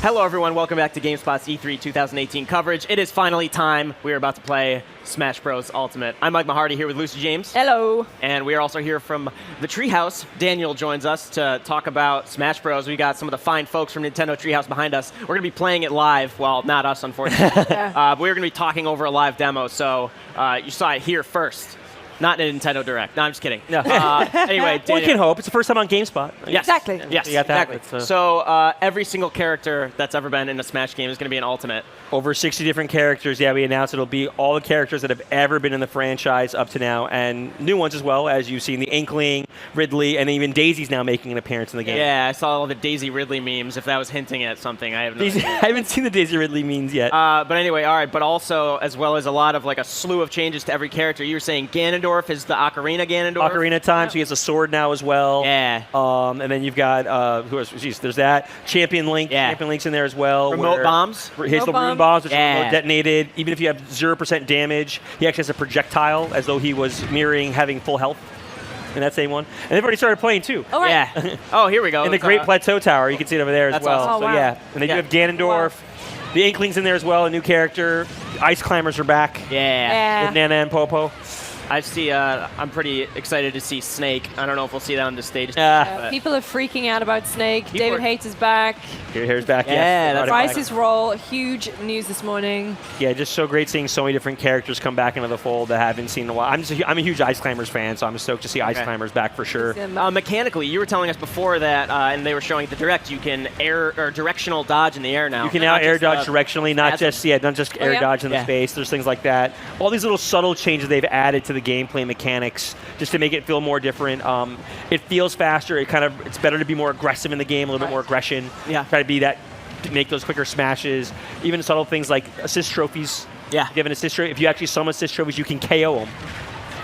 Hello, everyone. Welcome back to GameSpot's E3 2018 coverage. It is finally time. We are about to play Smash Bros. Ultimate. I'm Mike Mahardy here with Lucy James. Hello. And we are also here from the Treehouse. Daniel joins us to talk about Smash Bros. We got some of the fine folks from Nintendo Treehouse behind us. We're going to be playing it live. Well, not us, unfortunately. But we're going to be talking over a live demo, so you saw it here first. Not in a Nintendo Direct. No, I'm just kidding. No. Anyway, we can hope. It's the first time on GameSpot. Yes. Exactly. Yes, you got that. exactly. So every single character that's ever been in a Smash game is going to be an Ultimate. Over 60 different characters. Yeah, we announced it'll be all the characters that have ever been in the franchise up to now, and new ones as well, as you've seen the Inkling, Ridley, and even Daisy's now making an appearance in the game. Yeah, I saw all the Daisy Ridley memes. If that was hinting at something, I have no idea. I haven't seen the Daisy Ridley memes yet. But anyway, all right. But also, as well as a lot of like a slew of changes to every character. You were saying Ganondorf is the Ocarina Ganondorf. Ocarina time, so he has a sword now as well. Yeah. And then you've got who else? Jeez, there's that Champion Link. Yeah. Champion Link's in there as well. Remote bombs. His the rune bombs, which are remote Yeah. detonated. Even if you have 0% damage, he actually has a projectile, as though he was mirroring having full health in that same one. And they've already started playing too. All right. Yeah. Oh, here we go. In the Great Plateau Tower, you can see it over there as That's well. awesome. Oh, So wow. yeah, and then you have Ganondorf. Wow. The Inkling's in there as well, a new character. Ice Climbers are back. Yeah. With Nana and Popo. I see. I'm pretty excited to see Snake. I don't know if we'll see that on the stage. Yeah. People are freaking out about Snake. People David are- Hates is back. Here's back. Yeah, yes. that's Brought it Price back. is Roll. Huge news this morning. Yeah, just so great seeing so many different characters come back into the fold that I haven't seen in a while. I'm a huge Ice Climbers fan, so I'm stoked to see Ice Climbers back for sure. Mechanically, you were telling us before that, and they were showing at the Direct, you can air or directional dodge in the air now. You can now Not air just, dodge directionally, not just air yeah? dodge in the Yeah. space. There's things like that. All these little subtle changes they've added to the gameplay mechanics just to make it feel more different. It feels faster. It's better to be more aggressive in the game, a little bit more aggression. Yeah. Try to be that, to make those quicker smashes. Even subtle things like assist trophies. Yeah. If you have an assist trophy, if you actually summon assist trophies, you can KO them.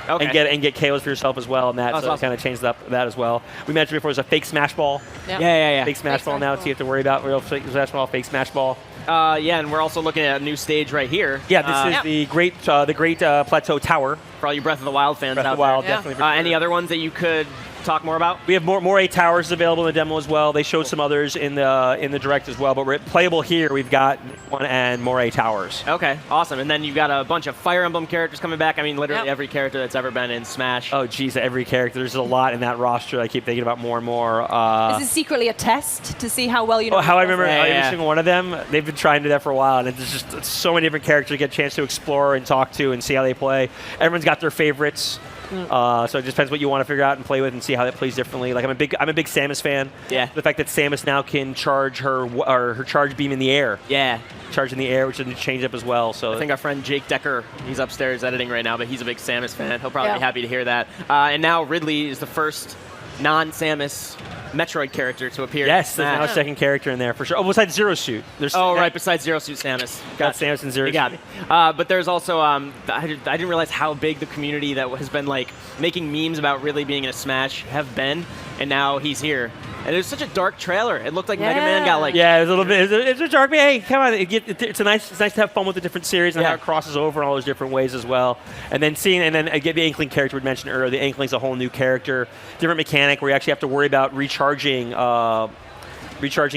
Okay. And get KOs for yourself as well, and that That's so awesome. it kind of changed up that as well. We mentioned before there's a fake smash ball. Yeah. Fake smash ball now, so you have to worry about real fake smash ball, fake smash ball. Yeah, and we're also looking at a new stage right here. Yeah, this is the great Plateau Tower. For all you Breath of the Wild fans Breath out of the Wild, Yeah. definitely. For sure. Any other ones that you could talk more about? We have more A towers available in the demo as well. They showed some others in the Direct as well, but we're playable here. We've got one and more A towers. Okay, awesome. And then you've got a bunch of Fire Emblem characters coming back. I mean, literally Yep. every character that's ever been in Smash. Oh, geez, every character. There's a lot in that roster I keep thinking about more and more. Is this secretly a test to see how well you know? How I remember Yeah, every yeah. single one of them. They've been trying to do that for a while, and it's just it's so many different characters to get a chance to explore and talk to and see how they play. Everyone's got their favorites, so it just depends what you want to figure out and play with and see how that plays differently. Like I'm a big Samus fan. Yeah. The fact that Samus now can charge her charge beam in the air, Yeah. charge in the air, which is a change up as well. So I think our friend Jake Decker, he's upstairs editing right now, but he's a big Samus fan. He'll probably Yeah. be happy to hear that. And now Ridley is the first non-Samus Metroid character to appear. yes, in there's now a Smash. second character in there for sure. Oh, besides Zero Suit. There's Oh, right, besides Zero Suit Samus. got Samus and Zero You got Suit. me. But there's also, I didn't realize how big the community that has been like making memes about Ridley being in a Smash have been, and now he's here. And it was such a dark trailer. It looked like Mega Man got like... Yeah, it's a little bit. It's a dark. Hey, come on! It's nice to have fun with the different series and Yeah. how it crosses over in all those different ways as well. And then again, the Inkling character we mentioned earlier. The Inkling's a whole new character, different mechanic where you actually have to worry about recharging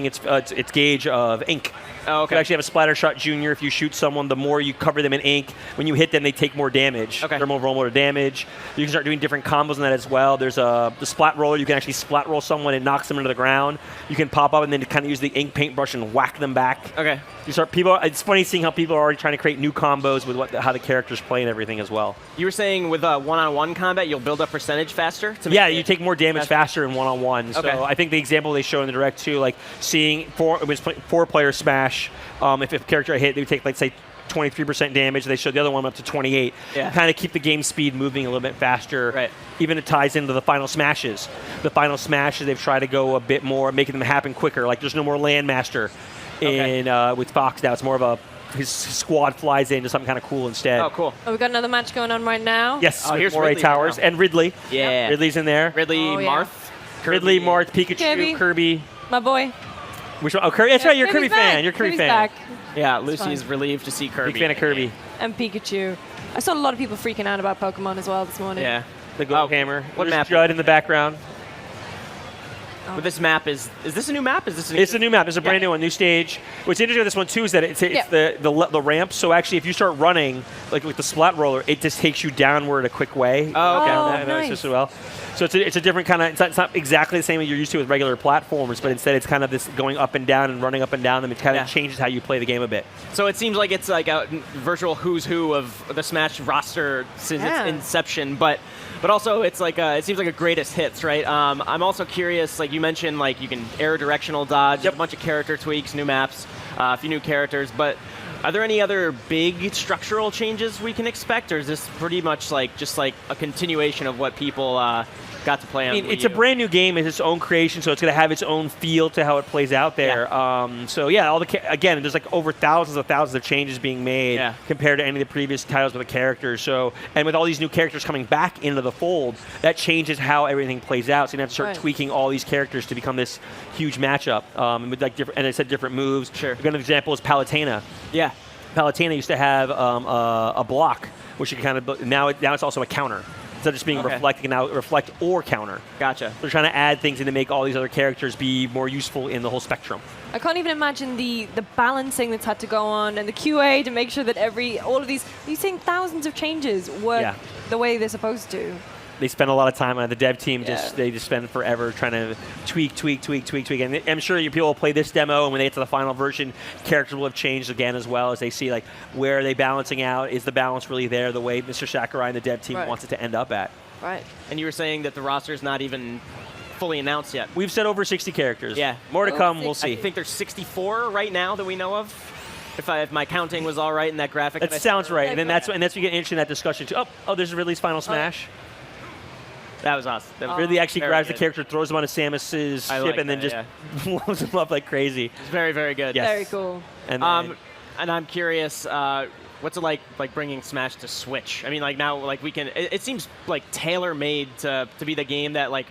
its gauge of ink. Oh, You okay. actually have a Splatter Shot Junior. If you shoot someone, the more you cover them in ink, when you hit them, they take more damage. Okay. They're more vulnerable to damage. You can start doing different combos in that as well. There's the Splat Roller. You can actually Splat Roll someone and knocks them into the ground. You can pop up and then kind of use the ink paintbrush and whack them back. Okay. It's funny seeing how people are already trying to create new combos with how the characters play and everything as well. You were saying with one-on-one combat, you'll build up percentage faster? To Yeah, make you it take more damage faster in one-on-one. Okay. So I think the example they show in the Direct too, like seeing four-player Smash, if a character I hit, they would take, like, say, 23% damage. They showed the other one up to 28. Yeah. Kind of keep the game speed moving a little bit faster. Right. Even it ties into the final smashes. The final smashes, they've tried to go a bit more, making them happen quicker. Like there's no more Landmaster with Fox now. It's more of his squad flies into something kind of cool instead. Oh, cool. Oh, we've got another match going on right now. Yes, Oh, with here's more A Ridley towers now. and Ridley. Yeah. Ridley's in there. Ridley, Oh, yeah. Marth. Ridley, Marth, Pikachu, Kirby. My boy. Which one? Oh, Kirby. That's right. You're a Kirby Kirby's fan. back. You're a Kirby Kirby's fan. back. Yeah, Lucy's fine. relieved to see Kirby. Big fan of Kirby. And Pikachu. I saw a lot of people freaking out about Pokemon as well this morning. Yeah. The Gold Hammer. What There's map? Judd in the background. With this map, is this a new map? Is this It's a new map. It's a brand new one, new stage. What's interesting with this one too is that it's the ramp. So actually, if you start running like with the splat roller, it just takes you downward a quick way. Oh, okay. Oh, That nice. just as well. So it's a different kind of. It's not exactly the same as you're used to with regular platformers, but instead it's kind of this going up and down and running up and down. And it kind of changes how you play the game a bit. So it seems like it's like a virtual who's who of the Smash roster since its inception, but also it's like it seems like a greatest hits, right? I'm also curious, like you mentioned, like you can air directional dodge, a bunch of character tweaks, new maps, a few new characters, but are there any other big structural changes we can expect, or is this pretty much like just like a continuation of what people got to play on? I mean, Wii it's a U? brand new game. It's its own creation, so it's going to have its own feel to how it plays out there. So yeah, again, there's like over thousands of changes being made compared to any of the previous titles with the characters. So, and with all these new characters coming back into the fold, that changes how everything plays out. So you have to start tweaking all these characters to become this huge matchup. With like different, and I said different moves. Sure. A good example is Palutena. Yeah. Palutena used to have a block, which you can kind of now it's also a counter. Instead of just being reflect, you can now reflect or counter. Gotcha. They're trying to add things in to make all these other characters be more useful in the whole spectrum. I can't even imagine the balancing that's had to go on and the QA to make sure that all of these, you're saying thousands of changes work the way they're supposed to. They spend a lot of time on the dev team. They just spend forever trying to tweak. And I'm sure people will play this demo, and when they get to the final version, characters will have changed again as well as they see like where are they balancing out? Is the balance really there the way Mr. Sakurai and the dev team wants it to end up at? Right. And you were saying that the roster is not even fully announced yet. We've said over 60 characters. Yeah. More to come. We'll see. I think there's 64 right now that we know of. If my counting was all right in that graphic. That sounds right. And then that's when you get interested in that discussion too. Oh, there's Ridley's final smash. That was awesome. Ridley actually grabs good. the character, throws him onto Samus's ship, and then just blows him up like crazy. It's very, very good. Yes. Very cool. And I'm curious, what's it like bringing Smash to Switch? I mean, like now, like we can. It seems like tailor-made to be the game that like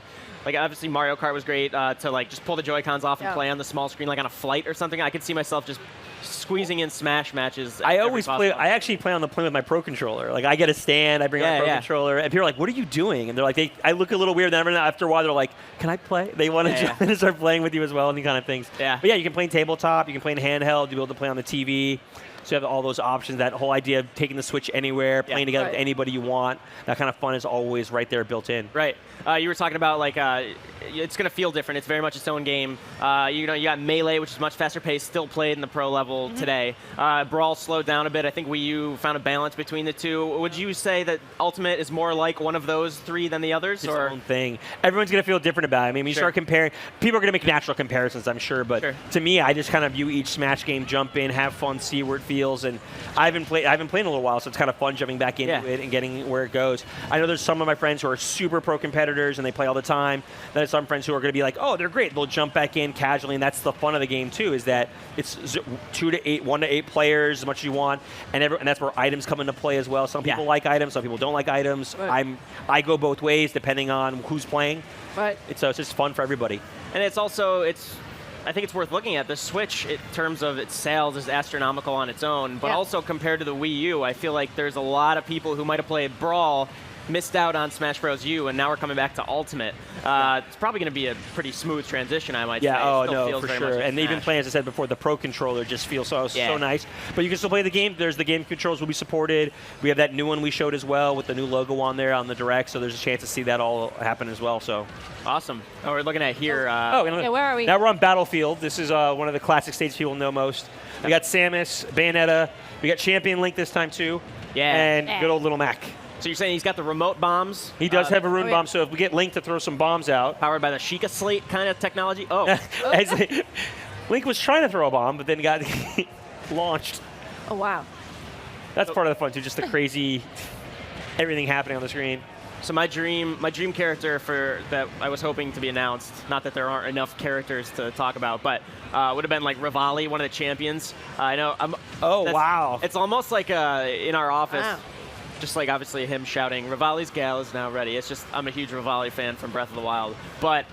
obviously Mario Kart was great to like just pull the Joy-Cons off and play on the small screen like on a flight or something. I could see myself just squeezing in Smash matches. I actually play on the plane with my Pro Controller. Like I get a stand, I bring my Pro Controller, and people are like, "What are you doing?" And they're like, I look a little weird. Then after a while, they're like, "Can I play?" They want to jump in and start playing with you as well, and these kind of things. Yeah. But yeah, you can play in tabletop, you can play in handheld, you'll be able to play on the TV. So you have all those options. That whole idea of taking the Switch anywhere, playing together with anybody you want. That kind of fun is always right there, built in. Right. You were talking about like it's going to feel different. It's very much its own game. You got Melee, which is much faster paced, still played in the pro level today. Brawl slowed down a bit. I think Wii U found a balance between the two. Would you say that Ultimate is more like one of those three than the others? It's its own thing. Everyone's going to feel different about it. I mean, when you start comparing, people are going to make natural comparisons, I'm sure. But to me, I just kind of view each Smash game, jump in, have fun, see where it feels. And I haven't played in a little while, so it's kind of fun jumping back into it and getting where it goes. I know there's some of my friends who are super pro competitors and they play all the time. Then there's some friends who are going to be like, oh, they're great. They'll jump back in casually, and that's the fun of the game too. Is that it's 1 to 8 players, as much as you want, and that's where items come into play as well. Some people like items, some people don't like items. Right. I go both ways depending on who's playing. Right. It's just fun for everybody. And it's also I think it's worth looking at. The Switch, in terms of its sales, is astronomical on its own, but also compared to the Wii U, I feel like there's a lot of people who might have played Brawl, missed out on Smash Bros. U, and now we're coming back to Ultimate. It's probably going to be a pretty smooth transition, I might say. Yeah, for sure. And even playing, as I said before, the Pro Controller just feels so nice. But you can still play the game. There's the game controls will be supported. We have that new one we showed as well with the new logo on there on the Direct, so there's a chance to see that all happen as well. So awesome. Oh, we're looking at here. Where are we? Now we're on Battlefield. This is one of the classic stages people know most. We got Samus, Bayonetta. We got Champion Link this time too. Yeah. And good old little Mac. So you're saying he's got the remote bombs? He does have a rune bomb, so if we get Link to throw some bombs out. Powered by the Sheikah Slate kind of technology? Oh. Link was trying to throw a bomb, but then got launched. Oh, wow. That's part of the fun, too, just the crazy everything happening on the screen. So my dream character that I was hoping to be announced, not that there aren't enough characters to talk about, but would have been like Rivali, one of the champions. I know. Wow. It's almost like in our office. Wow. Just like obviously him shouting, Rivali's gal is now ready. It's just, I'm a huge Rivali fan from Breath of the Wild. But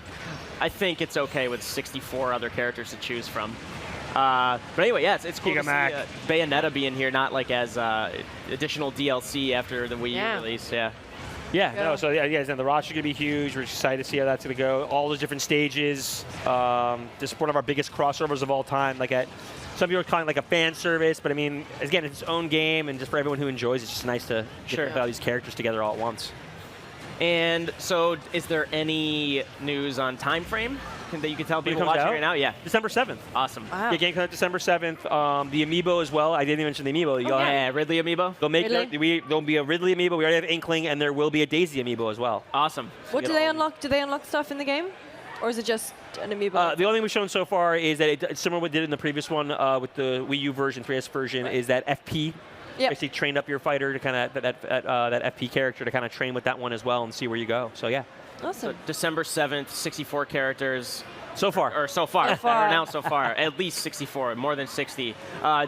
I think it's okay with 64 other characters to choose from. But anyway, yeah, it's cool to see Bayonetta being here, not like as additional DLC after the Wii U release. Yeah. Yeah, no, so the roster's going to be huge. We're excited to see how that's going to go. All those different stages. This is one of our biggest crossovers of all time. Some people are calling it like a fan service, but I mean, again, it's its own game, and just for everyone who enjoys it, it's just nice to get all these characters together all at once. And so, is there any news on time frame that you can tell people watching right now? Yeah. December 7th. Awesome. Wow. The game comes out December 7th. The amiibo as well. I didn't even mention the amiibo. Yeah, Ridley amiibo. There'll be a Ridley amiibo. We already have Inkling, and there will be a Daisy amiibo as well. Awesome. What do they unlock? Do they unlock stuff in the game? Or is it just an amiibo? The only thing we've shown so far is that it's similar to what we did in the previous one with the Wii U version, 3DS version, is that FP. Yep. Basically trained up your fighter to kind of that FP character to kind of train with that one as well and see where you go. So yeah. Awesome. So December 7th, 64 characters. So far. That are announced so far. At least 64, more than 60.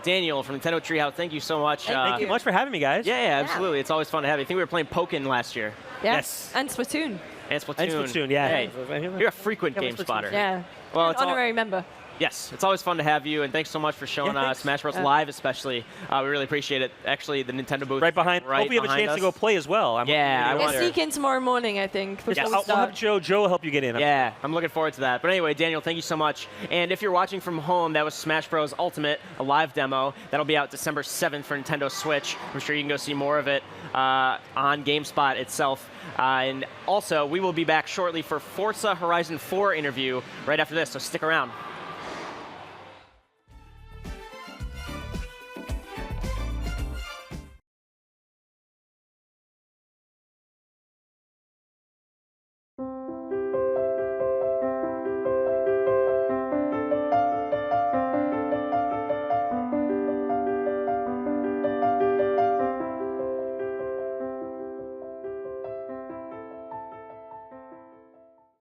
Daniel from Nintendo Treehouse, thank you so much. Thank you much for having me, guys. Yeah, absolutely. It's always fun to have you. I think we were playing Pokken last year. Yes. And Splatoon. And Splatoon. Yeah. Hey, you're a frequent game spotter. Yeah. Well, an honorary member. Yes, it's always fun to have you, and thanks so much for showing Smash Bros. Live, especially. We really appreciate it. Actually, the Nintendo booth right behind. Hope we have a chance us. to go play as well. We'll sneak in tomorrow morning, I think. We'll have Joe. Joe will help you get in. Yeah, I'm looking forward to that. But anyway, Daniel, thank you so much. And if you're watching from home, that was Smash Bros. Ultimate, a live demo. That'll be out December 7th for Nintendo Switch. I'm sure you can go see more of it on GameSpot itself. And also, we will be back shortly for Forza Horizon 4 interview right after this, so stick around.